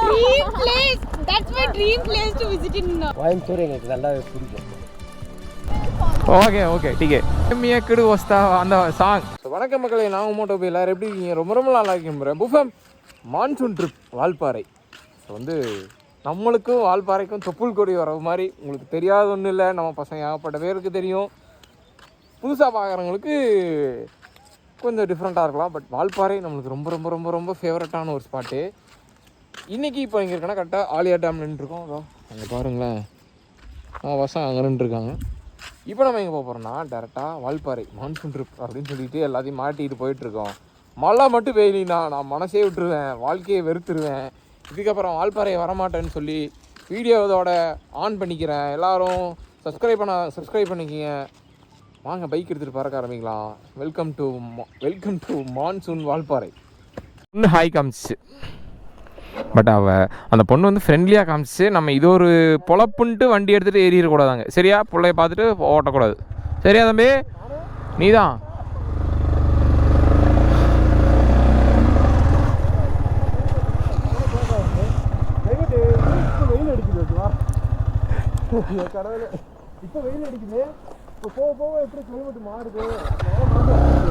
dream place. That's my dream place to visit in. Coimbatore எனக்கு நல்லா பிடிக்கும். ஓகே டிகே மியக்கடு வஸ்தா அந்த சாங். வணக்கம் மக்களே, நான் மோட்டோ எல்லாரும் எப்படி இருக்கீங்க? ரொம்ப நல்லா இருக்கேன். புஃபம் மான்சூன் ட்ரிப் வால்பாறை. ஸோ வந்து நம்மளுக்கும் வால்பாறைக்கும் தொப்புள் கொடி வர மாதிரி உங்களுக்கு தெரியாத ஒன்றும் இல்லை. நம்ம பசங்க ஏகப்பட்ட பேருக்கு தெரியும். புதுசாக பார்க்குறவங்களுக்கு கொஞ்சம் டிஃப்ரெண்ட்டாக இருக்கலாம். பட் வால்பாறை நம்மளுக்கு ரொம்ப ரொம்ப ரொம்ப ரொம்ப ஃபேவரட்டான ஒரு ஸ்பாட்டு. இன்றைக்கி இப்போ இங்கே இருக்கோன்னா கரெக்டாக ஆலியா டேம் நின்றுருக்கோம். அதோ அங்கே பாருங்களேன், பசங்க அங்கே நின்றுருக்காங்க. இப்போ நம்ம எங்கே போக போகிறோம்னா டேரெக்டாக வால்பாறை மான்சூன் ட்ரிப் அப்படின்னு சொல்லிட்டு எல்லாத்தையும் மாட்டிகிட்டு போயிட்டுருக்கோம். மழை மட்டும் பெய்யலினா நான் மனசே விட்டுருவேன், வாழ்க்கையை வெறுத்துருவேன். இதுக்கப்புறம் வால்பாறையை வரமாட்டேன்னு சொல்லி வீடியோ இதோட ஆன் பண்ணிக்கிறேன். எல்லோரும் சப்ஸ்கிரைப் பண்ணிக்கிங்க. வாங்க பைக் எடுத்துகிட்டு பறக்க ஆரம்பிக்கலாம். Welcome to monsoon Valparai. பொண்ணு ஹாய் காமிச்சு, பட் அந்த பொண்ணு வந்து ஃப்ரெண்ட்லியாக காமிச்சு. நம்ம இது ஒரு பொழப்புன்ட்டு வண்டி எடுத்துகிட்டு ஏறிடக்கூடாதாங்க. சரியா? பிள்ளைய பார்த்துட்டு ஓட்டக்கூடாது. சரியா தம்பி? நீ தான்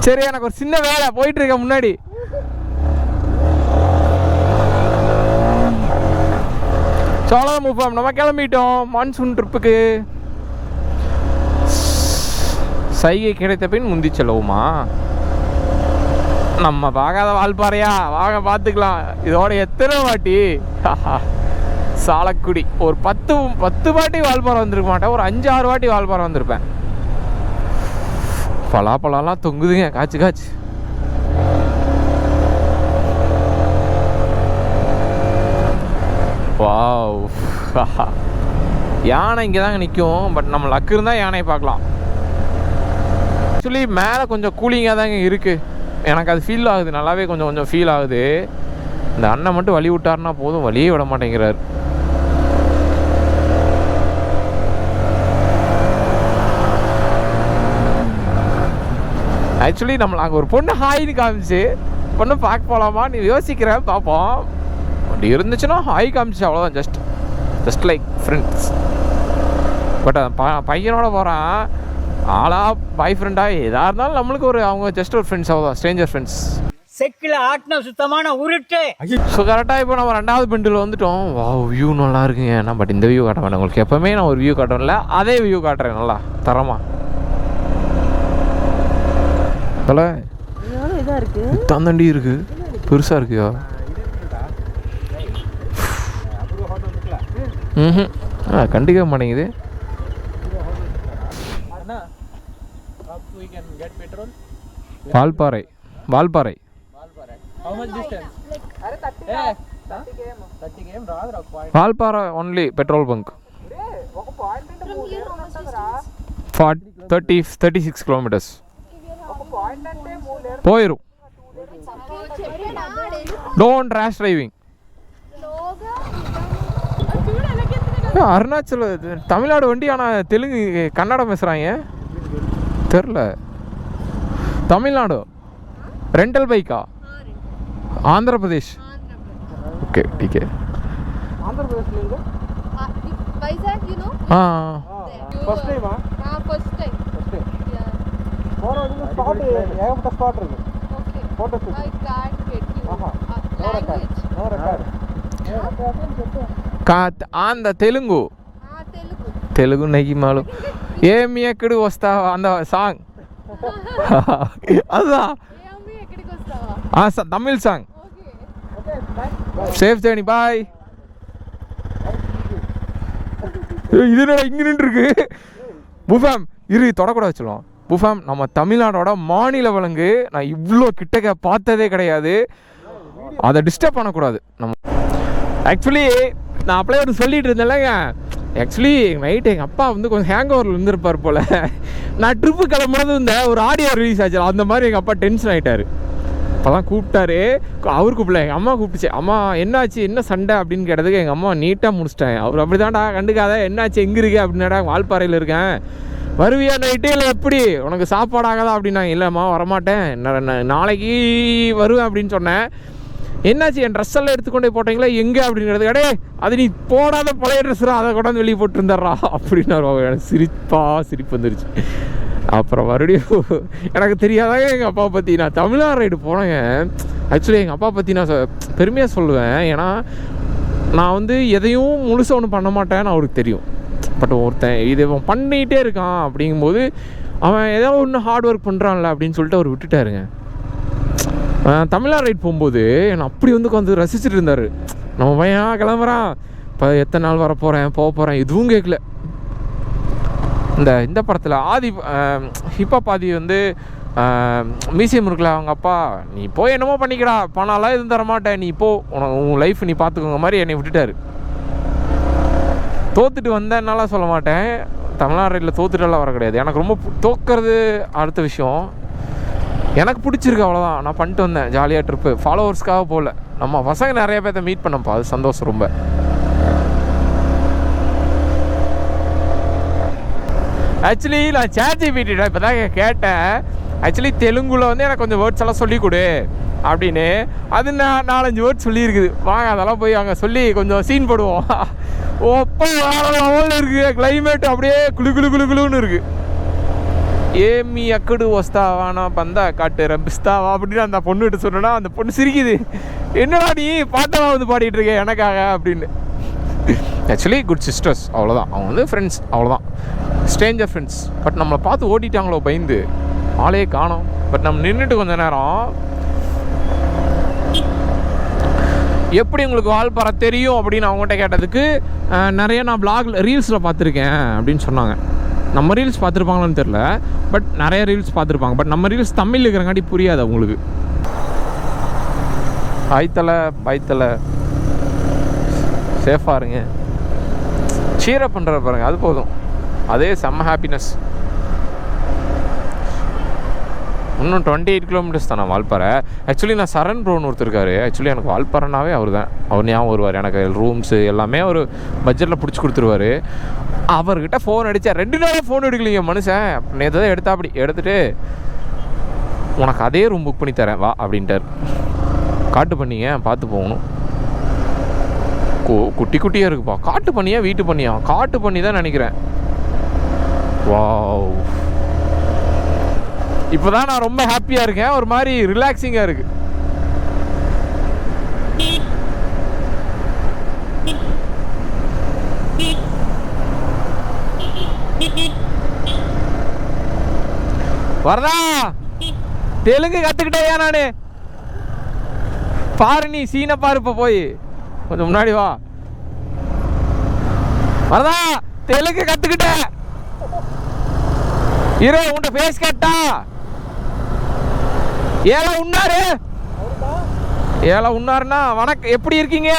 சரி. எனக்கு ஒரு சின்ன வேலை போயிட்டு இருக்கேன் முன்னாடி. சோழம் முஃபம் நம்ம கிளம்பிட்டோம் மான்சூன் ட்ரிப்புக்கு. சைகை கிடைத்த பின் முந்தி செல்லவுமா? நம்ம பார்க்காத வால்பாறையா? வாங்க பார்த்துக்கலாம். இதோட எத்தனை வாட்டி சாலக்குடி ஒரு 10 வாட்டி வால்பாறை வந்திருக்க மாட்டேன், ஒரு 5-6 வாட்டி வால்பாறை வந்திருப்பேன். பலாப்பழம்லாம் தொங்குதுங்க காய்ச்சி. வாவ், யானை இங்கே தாங்க நிற்கும். பட் நம்ம லக்கு இருந்தால் யானையை பார்க்கலாம். ஆக்சுவலி மேலே கொஞ்சம் கூலிங்காக தாங்க இருக்குது. எனக்கு அது ஃபீல் ஆகுது, நல்லாவே கொஞ்சம் ஃபீல் ஆகுது. இந்த அண்ணன் மட்டும் வழி விட்டாருன்னா போதும், வழியே விட மாட்டேங்கிறார். ஆக்சுவலி நம்மள அங்கே ஒரு பொண்ணு ஹாய்னு காமிச்சு, பொண்ணு பார்க்க போகலாமா நீ யோசிக்கிறேன், பார்ப்போம். அப்படி இருந்துச்சுன்னா ஹாய் காமிச்சு, அவ்வளோதான். Just like friends. பட் பையனோட போகிறான், ஆளா பாய் ஃப்ரெண்டாக எதாக இருந்தாலும் நம்மளுக்கு அவங்க ஜஸ்ட் ஒரு ஃப்ரெண்ட்ஸ், அவ்வளோதான். Stranger friends. செக்கில் ஆட்டின சுத்தமான உருட்டு. ஸோ கரெக்டாக இப்போ நம்ம 2வது பெண்டில் வந்துட்டோம். வா, வியூ நல்லா இருக்குங்க. நான் பட் இந்த வியூ காட்ட வேண்டாம் உங்களுக்கு. எப்போவுமே நான் ஒரு வியூ காட்டுவேன்ல, அதே வியூ காட்டுறேன் நல்லா தரமா. தலை தாண்டி இருக்கு, பெருசாக இருக்குயா. கண்டிக்க மாட்டேங்குது. Valparai Valparai only petrol bunk 36 kilometres போயிடும். Don't rash driving. Arunachal Tamil Nadu வண்டி, ஆனால் தெலுங்கு கன்னடம் பேசுகிறாங்க. தெரில. தமிழ்நாடு ரெண்டல் பைக்கா? ஆந்திர பிரதேஷ். ஓகே டிகே. ஆந்திர பிரதேஷ்ல Vizag, you know? First time first time. போறதுக்கு ஸ்பாட் ஏகப்பட்ட ஸ்பாட் இருக்கு. Okay. Photo shoot. I can't get you. Language. No record. Andhra Telugu Telugu నెయ్యి మాలు ఏమి ఎక్కడి వస్తావా அந்த సాంగ్ அதுதான். தமிழ் சாங். சேஃப் ஜர்னி, பாய். இது என்னடா இங்கே நின்றுருக்கு? புஃபம் இரு, தொடக்கூடாது சொல்லுவோம். புஃபம் நம்ம தமிழ்நாடோட மாநில விலங்கு. நான் இவ்வளோ கிட்டக்க பார்த்ததே கிடையாது. அதை டிஸ்டர்ப் பண்ணக்கூடாது நம்ம. ஆக்சுவலி நான் அப்படியே ஒரு சொல்லிட்டு இருந்தேன்லங்க. ஆக்சுவலி நைட்டு எங்கள் அப்பா வந்து கொஞ்சம் ஹேங் ஓவரில் இருந்திருப்பார் போல். நான் ட்ரிப்பு கிளம்புறது இந்த ஒரு ஆடியோ ரிலீஸ் ஆச்சு, அந்த மாதிரி எங்கள் அப்பா டென்ஷன் ஆகிட்டார். அப்போ தான் கூப்பிட்டாரு. அவர் கூப்பிடல, எங்கள் அம்மா கூப்பிட்டுச்சு. அம்மா என்னாச்சு, என்ன சண்டை அப்படின்னு கேட்டதுக்கு எங்கள் அம்மா நீட்டாக முடிச்சிட்டாங்க. அவர் அப்படி தான்டா, கண்டுக்காத, என்னாச்சு, எங்கே இருக்கு அப்படின்னாடா, வால்பாறையில் இருக்கேன், வருவியா நைட்டு இல்லை எப்படி, உனக்கு சாப்பாடு ஆகாதா அப்படின்னாங்க. இல்லைம்மா வரமாட்டேன், நாளைக்கு வருவேன் அப்படின்னு சொன்னேன். என்னாச்சு என் ட்ரெஸ் எல்லாம் எடுத்துக்கொண்டே போட்டீங்களா எங்கே அப்படிங்கிறது கடே அது நீ போடாத பழைய ட்ரெஸ்ஸா அதை கொண்டாந்து வெளியே போட்டுருந்தாரா அப்படின்னாரு. எனக்கு சிரிப்பு வந்துருச்சு. அப்புறம் மறுபடியும் எனக்கு தெரியாதாங்க எங்கள் அப்பா பற்றி. நான் தமிழ்நாடு ரைடு போனேங்க. ஆக்சுவலி எங்கள் அப்பா பற்றி நான் பெருமையாக சொல்லுவேன். ஏன்னா நான் வந்து எதையும் முழுசாக ஒன்றும் பண்ண மாட்டேன்னு அவருக்கு தெரியும். பட் ஒருத்தன் இது பண்ணிகிட்டே இருக்கான் அப்படிங்கும்போது அவன் ஏதோ ஒன்று ஹார்ட் ஒர்க் பண்ணுறான்ல அப்படின்னு சொல்லிட்டு அவர் விட்டுட்டாருங்க. தமிழ்நாடு ரைட் போகும்போது என்னை அப்படி வந்து உட்காந்து ரசிச்சுட்டு இருந்தார். நம்ம பையன் கிளம்புறான், இப்போ எத்தனை நாள் வர போகிறேன் போக போகிறேன் எதுவும் கேட்கல. இந்த படத்தில் ஆதி ஹிப்ஹாப் ஆதி வந்து மியூசியம் இருக்குல்ல, அவங்க அப்பா நீ போய் என்னமோ பண்ணிக்கடா, பணம்லாம் எதுவும் தரமாட்டேன், நீ போ, உன் லைஃப் நீ பார்த்துக்கோங்க மாதிரி என்னை விட்டுட்டார். தோத்துட்டு வந்தேன்னால சொல்ல மாட்டேன், தமிழ்நாடு ரைடில் தோத்துட்டெல்லாம் வர கிடையாது. எனக்கு ரொம்ப தோக்கிறது அடுத்த விஷயம், எனக்கு பிடிச்சிருக்கு அவ்வளோதான். நான் பண்ணிட்டு வந்தேன் ஜாலியாக ட்ரிப்பு, ஃபாலோவர்ஸ்க்காக போகல. நம்ம பசங்க நிறைய பேர்த்த மீட் பண்ணப்பா, அது சந்தோஷம் ரொம்ப. ஆக்சுவலி நான் ChatGPT இப்போ தான் கேட்டேன். ஆக்சுவலி தெலுங்குல வந்து எனக்கு கொஞ்சம் வேர்ட்ஸ் எல்லாம் சொல்லிக் கொடு அப்படின்னு. அது நான் 4-5 வேர்ட்ஸ் சொல்லியிருக்குது. வாங்க அதெல்லாம் போய் அங்கே சொல்லி கொஞ்சம் சீன் போடுவோம். ஒப்போ வேறு லெவலில் இருக்குது கிளைமேட், அப்படியே குளுன்னு இருக்குது. ஏமி அக்கடு வஸ்தாவானா பந்தா காட்டு ரம்பிஸ்தாவா அப்படின்னு அந்த பொண்ணுகிட்ட சொன்னோன்னா அந்த பொண்ணு சிரிக்குது. என்னடா நீ பாட்டெல்லாம் வந்து பாடிட்டு இருக்க எனக்காக அப்படின்னு. ஆக்சுவலி குட் சிஸ்டர்ஸ், அவ்வளோதான். அவங்க வந்து ஃப்ரெண்ட்ஸ், அவ்வளோதான், ஸ்ட்ரேஞ்சர் ஃப்ரெண்ட்ஸ். பட் நம்மளை பார்த்து ஓட்டிட்டாங்களோ பயந்து, ஆளே காணோம். பட் நம்ம நின்றுட்டு கொஞ்ச நேரம் எப்படி உங்களுக்கு வால்பாறை தெரியும் அப்படின்னு அவங்ககிட்ட கேட்டதுக்கு நிறைய நான் பிளாகில் ரீல்ஸில் பார்த்துருக்கேன் அப்படின்னு சொன்னாங்க. நம்ம ரீல்ஸ் பார்த்துருப்பாங்களான்னு தெரில, பட் நிறைய ரீல்ஸ் பார்த்துருப்பாங்க. பட் நம்ம ரீல்ஸ் தமிழ் இருக்கிறங்காட்டி புரியாது அவங்களுக்கு. பாய்த்தலை சேஃபாக இருங்க, சீரப் பண்ணுற பாருங்க, அது போதும், அதே செம்ம ஹாப்பினஸ். இன்னும் 28 கிலோமீட்டர்ஸ் தான் நான் வால்பாறை. ஆக்சுவலி நான் சரண் ப்ரோன்னு ஒருத்தர் இருக்காரு. ஆக்சுவலி எனக்கு வால்பாறைனாவே அவர் தான், அவர் ஞாபகம் வருவார். எனக்கு ரூம்ஸு எல்லாமே ஒரு பட்ஜெட்டில் பிடிச்சி கொடுத்துருவார். அவர்கிட்ட ஃபோன் அடித்தேன், 2 நாளாக ஃபோன் எடுக்கலைங்க மனுஷன். நேற்று தான் எடுத்தா, அப்படி எடுத்துகிட்டு உனக்கு அதே ரூம் புக் பண்ணி தரேன் வா அப்படின்ட்டார். காட்டு பண்ணிங்க பார்த்து போகணும், குட்டி குட்டியாக இருக்குப்பா. காட்டு பண்ணியா வீட்டு பண்ணியா? காட்டு பண்ணி தான் நினைக்கிறேன். வாவ், இப்போ தான் நான் ரொம்ப ஹாப்பியாக இருக்கேன், ஒரு மாதிரி ரிலாக்ஸிங்காக இருக்குது. வரதா தெலுங்கு கற்றுக்கிட்டேயா நானு? பாரு நீ சீனை பாரு, இப்போ போய் கொஞ்சம் முன்னாடி வா. வரதா தெலுங்கு கற்றுக்கிட்டேன் இரு, உன்கிட்ட பேஸ் கேட்டா. ஏழை உண்ணாருன்னா வணக்கம் எப்படி இருக்கீங்க?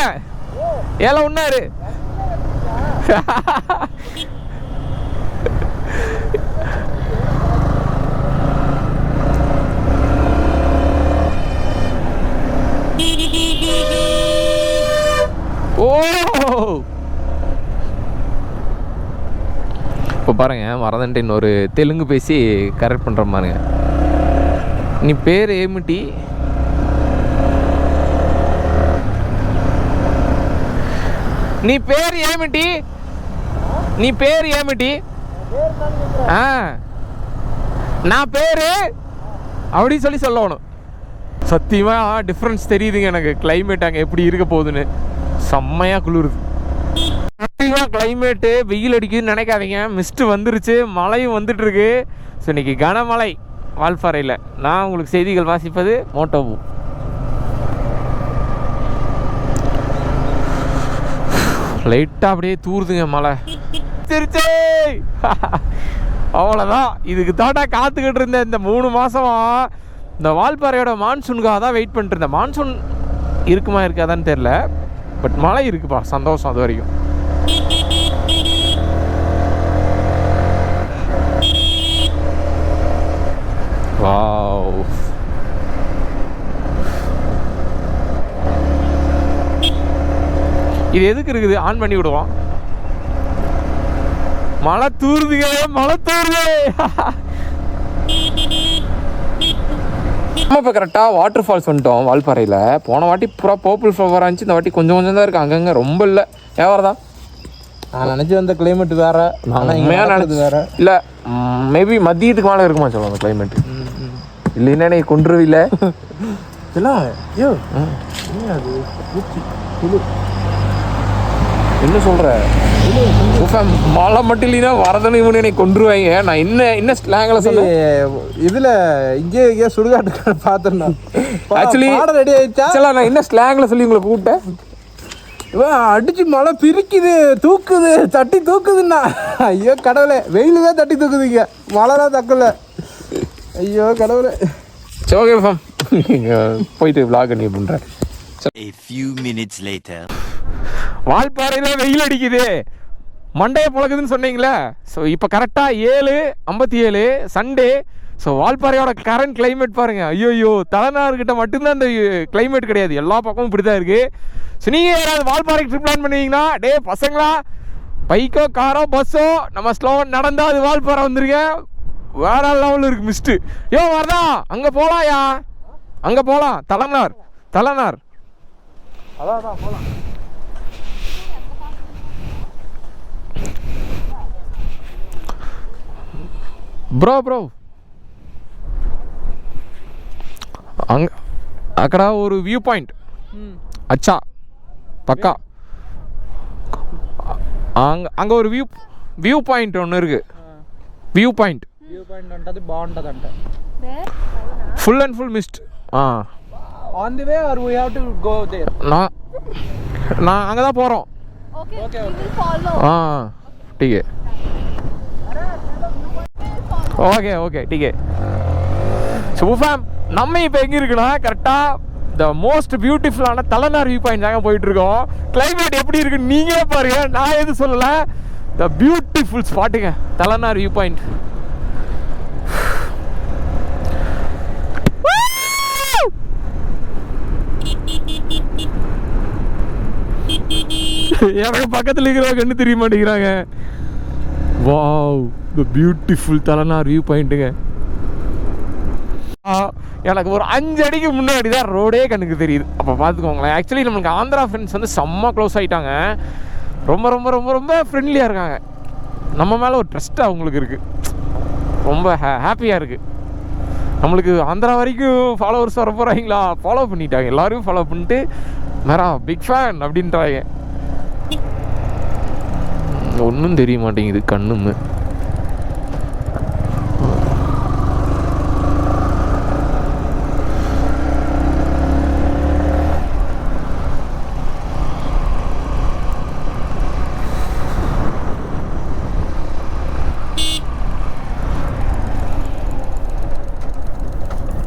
ஏழை உண்ணாரு. ஓ இப்போ பாருங்க, மறந்துட்டு இன்னொரு தெலுங்கு பேசி கரெக்ட் பண்ணுற பாருங்க. நீ பேர் ஏமிட்டி? நீ பேர் ஏமிட்டி? நீ பேர் ஏமிட்டி? நான் பேரு அப்படி சொல்லணும். சத்தியமாக டிஃப்ரென்ஸ் தெரியுதுங்க எனக்கு. கிளைமேட் அங்கே எப்படி இருக்க போகுதுன்னு செம்மையாக குளிருது. சத்தியமாக கிளைமேட்டு வெயில் அடிக்குதுன்னு நினைக்காதீங்க. மிஸ்ட்டு வந்துருச்சு, மழையும் வந்துட்டுருக்கு. ஸோ இன்றைக்கி கனமழை வால்பாறையில். நான் உங்களுக்கு செய்திகள் வாசிப்பது மோட்டோபு. லைட்டாக அப்படியே தூருதுங்க மழை. திருச்சி அவ்வளோதான். இதுக்கு தாட்டா காத்துக்கிட்டு இருந்தேன் இந்த 3 மாதமா. இந்த வால்பாறையோட மான்சூனுக்காக தான் வெயிட் பண்ணிட்டு இருந்தேன். மான்சூன் இருக்குமா இருக்காதான்னு தெரில, பட் மழை இருக்குப்பா, சந்தோஷம் அது வரைக்கும். வாவ், இது எதுக்கு இருக்குது? ஆன் பண்ணி விடுவோம். மழை தூருதுங்க, மழை தூருது. நம்ம இப்போ கரெக்டாக வாட்டர் ஃபால்ஸ் வந்துட்டோம் வால்பாறையில். போன வாட்டி பூரா பர்பிள் ஃப்ளவராக இருந்துச்சு, இந்த வாட்டி கொஞ்சம் கொஞ்சம் தான் இருக்குது, அங்கங்கே ரொம்ப இல்லை. வியாபாரம் நான் நினச்சி வந்த கிளைமேட் வேறு, நான் உண்மையாக நினச்சது வேறு இல்லை. மேபி மதியத்துக்கு மேலே இருக்குமா சொல்லுவாங்க அந்த கிளைமேட்டு. இல்லைன்னா நீ கொண்டுருவில்ல இதெல்லாம் ஐயோ அது என்ன சொல்கிற? மழை மட்டும் இல்லைன்னா வரதனை இவனு என்னை கொண்டுருவாங்க. நான் என்ன ஸ்லாங்கில் சொன்னேன் இதில் இங்கே சுடுகாட்டு பார்த்துருந்தேன். ஆக்சுவலி ரெடி ஆயிடுச்சா? நான் என்ன ஸ்லாங்கில் சொல்லி உங்களை கூப்பிட்டேன்? அடிச்சு மழை பிரிக்குது, தூக்குது, தட்டி தூக்குதுண்ணா. ஐயோ கடவுளே, வெயில் தான் தட்டி தூக்குதுங்க, மழை தான் தக்கல. ஐயோ கடவுளே. சரி ஓகே ஃபேம், போயிட்டு vlog நீ பண்ணுறேன். A few minutes later. வால்பாறையில் வெயில் அடிக்குது, மண்டையை புழக்குதுன்னு சொன்னீங்களே. ஸோ இப்போ கரெக்டாக 7:57 சண்டே. ஸோ வால்பாறையோட கரண்ட் கிளைமேட் பாருங்கள். ஐயோ தலைநார்கிட்ட மட்டும்தான் இந்த கிளைமேட் கிடையாது, எல்லா பக்கமும் இப்படி தான் இருக்குது. ஸோ நீங்கள் யாராவது வால்பாறைக்கு ட்ரிப் பிளான் பண்ணுவீங்கன்னா, டே பசங்களா, பைக்கோ காரோ பஸ்ஸோ நம்ம ஸ்லோ நடந்தால் அது வால்பாறை வந்துருங்க. வேற லெவலில் இருக்குது மிஸ்ட்டு. வரதா அங்கே போகலாம்யா, அங்கே போகலாம். தலைநார் அதான் போகலாம். బ్రో అక్కడ ஒரு వ్యూ పాయింట్ అచ్చా పక్కా அங்கே ஒரு వ్యూ పాయింట్ ஒன்று இருக்கு. వ్యూ పాయింట్ అంటది బాగుంటదంట. Full and full mist. On the way are we have to go there? நான் அங்கே தான் போகிறோம். Okay, we will follow. ठीक है. ஓகே ठीक है. ஸோ ஃபேம், நம்ம இப்போ எங்கே இருக்குன்னா கரெக்டாக த மோஸ்ட் பியூட்டிஃபுல்லான தலைநார் வியூ பாயிண்ட் தாங்க போயிட்டுருக்கோம். கிளைமேட் எப்படி இருக்குன்னு நீங்களே பாருங்க, நான் எதுவும் சொல்லலை. த பியூட்டிஃபுல் ஸ்பாட்டுங்க தலைநார் வியூ பாயிண்ட். எனக்கு பக்கத்தில் இருக்கிறவங்க என்ன தெரிய மாட்டேங்கிறாங்க. Wow, the beautiful Thalainar view பாயிண்ட்டுங்க. எனக்கு ஒரு 5 அடிக்கு முன்னாடி தான் ரோடே கண்ணுக்கு தெரியுது. அப்போ பார்த்துக்கோங்களேன். ஆக்சுவலி நம்மளுக்கு ஆந்திரா ஃப்ரெண்ட்ஸ் வந்து செம்ம க்ளோஸ் ஆகிட்டாங்க. ரொம்ப ரொம்ப ரொம்ப ரொம்ப ஃப்ரெண்ட்லியாக இருக்காங்க. நம்ம மேலே ஒரு ட்ரஸ்ட் அவங்களுக்கு இருக்குது. ரொம்ப ஹாப்பியாக இருக்குது. நம்மளுக்கு ஆந்திரா வரைக்கும் ஃபாலோவர்ஸ் வர போகிறாங்களா, ஃபாலோ பண்ணிட்டாங்க, எல்லோரும் ஃபாலோ பண்ணிட்டு மேரா பிக் ஃபேன் அப்படின்றாங்க. ஒன்றும் தெரிய மாட்டேங்குது கண்ணுன்னு.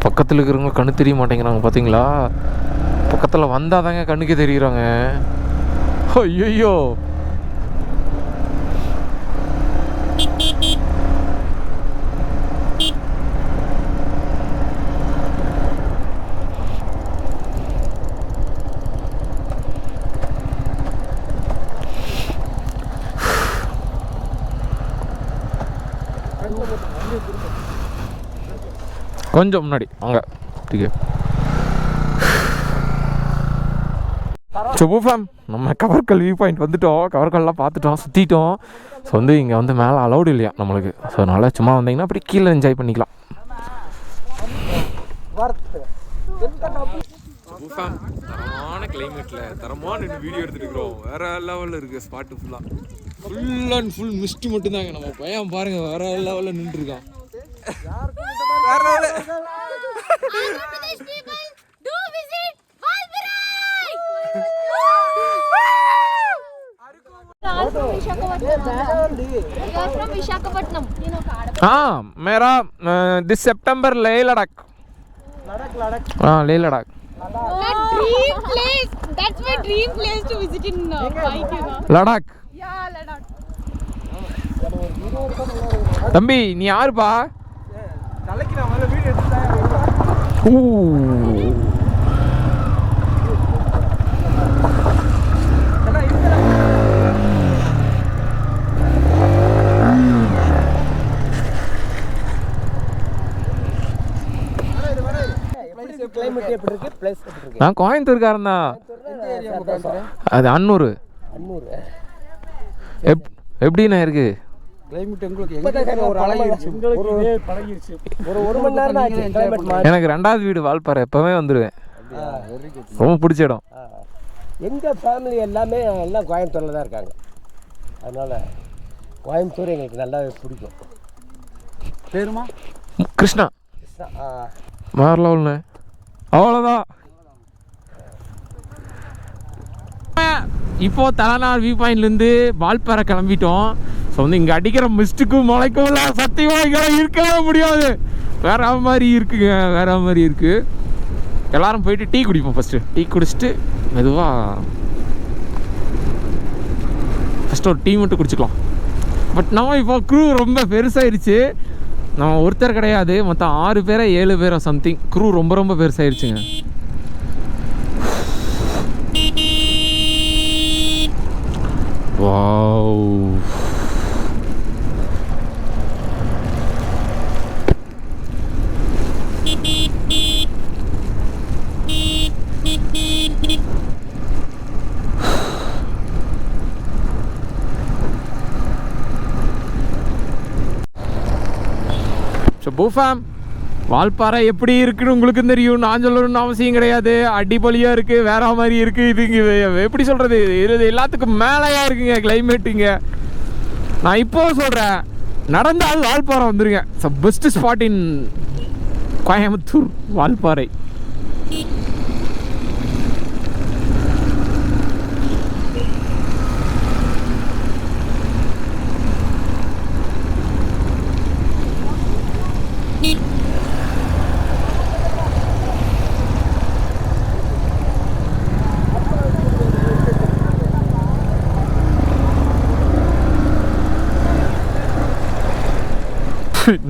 பக்கத்தில் இருக்கிறவங்க கண்ணு தெரிய மாட்டேங்கிறாங்க பார்த்தீங்களா? பக்கத்தில் வந்தால் தாங்க கண்ணுக்கு தெரியுறாங்க. ஐயோ கொஞ்சம் முன்னாடி வாங்க. ठीक है. ஃபேம், நம்ம கவர்கல் வியூ பாயிண்ட் வந்துட்டோம். கவர்கல்லாம் பார்த்துட்டோம், சுற்றிட்டோம். ஸோ வந்து இங்கே வந்து மேலே அலௌடு இல்லையா நம்மளுக்கு. ஸோ அதனால் சும்மா வந்தீங்கன்னா அப்படி கீழே என்ஜாய் பண்ணிக்கலாம். தரமான கிளைமேட்டில் தரமான வீடியோ எடுத்துகிட்டு இருக்கிறோம். வேறு லெவலில் இருக்குது spot full and full missed மட்டும்தாங்க. நம்ம பையன் பாருங்கள், வேறு லெவலில் நின்றுருக்கான். मेरा this September Leh Ladakh. Leh Ladakh. Dream place. That's my dream place to visit in bike. Ladakh. Yeah, Ladakh. தம்பி நீ யாருப்பா? தலைக்கு நான் முதல்ல வீடியோ எடுத்துட்டேன். நான் கோயம்புத்தூர்காரன் தான். அது அன்னூர். எப்படிண்ணா இருக்கு கிளைமேட்? உங்களுக்கு ஒரு பழகிருச்சு. ஒரு மணி நேரம் ஆச்சு கிளைமேட். எனக்கு 2வது வீடு வால்பாறை, எப்போவே வந்துடுவேன். ரொம்ப பிடிச்ச இடம். எங்கள் ஃபேமிலி எல்லாமே எல்லாம் கோயம்புத்தூரில் தான் இருக்காங்க. அதனால் கோயம்புத்தூர் எங்களுக்கு நல்லாவே பிடிக்கும். பேருமா? கிருஷ்ணா. வேற லெவல்ண்ணே. அவ்வளோதான். இப்போ தலைநாள் வியூ பாயிண்ட்லேருந்து வால்பாறை கிளம்பிட்டோம். ஸோ வந்து இங்கே அடிக்கிற மிஸ்ட்டுக்கும் மழைக்கும் சத்தியமாக இங்கே இருக்கவே முடியாது. வேற மாதிரி இருக்குங்க, வேற மாதிரி இருக்குது. எல்லாரும் போயிட்டு டீ குடிப்போம். ஃபஸ்ட்டு டீ குடிச்சிட்டு மெதுவாக ஃபஸ்ட்டு ஒரு டீ மட்டும் குடிச்சிக்கலாம். பட் நம்ம இப்போ க்ரூ ரொம்ப பெருசாகிடுச்சு. நம்ம ஒருத்தர் கிடையாது, மொத்தம் 6 பேரோ 7 பேரோ சம்திங். க்ரூ ரொம்ப ரொம்ப பெருசாகிடுச்சுங்க. வாவ். ஸோ பூஃபேம் வால்பாறை எப்படி இருக்குன்னு உங்களுக்கு தெரியும், நான் சொல்லணும்னு அவசியம் கிடையாது. அடிப்பொலியாக இருக்குது, வேற மாதிரி இருக்குது. இது இங்கே எப்படி சொல்கிறது, இது எல்லாத்துக்கும் மேலேயாக இருக்குங்க கிளைமேட்டுங்க. நான் இப்போ சொல்கிறேன், நடந்தால் வால்பாறை வந்துருங்க. ஸோ பெஸ்ட்டு ஸ்பாட் இன் கோயம்புத்தூர் வால்பாறை.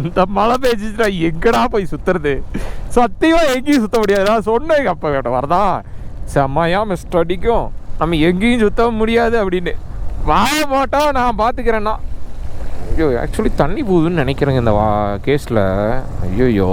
இந்த மழை பெஞ்சிச்சுனா எங்கடா போய் சுற்றுறது? சத்தியமாக எங்கேயும் சுற்ற முடியாது. நான் சொன்னேன் அப்போ கேட்ட வரதா செம்மையாக மிஸ்ட் அடிக்கும், நம்ம எங்கேயும் சுற்ற முடியாது அப்படின்னு. வாழ மாட்டோம், நான் பார்த்துக்கிறேன்னா. ஐயோ ஆக்சுவலி தண்ணி போகுதுன்னு நினைக்கிறேங்க இந்த கேஸில். ஐயோயோ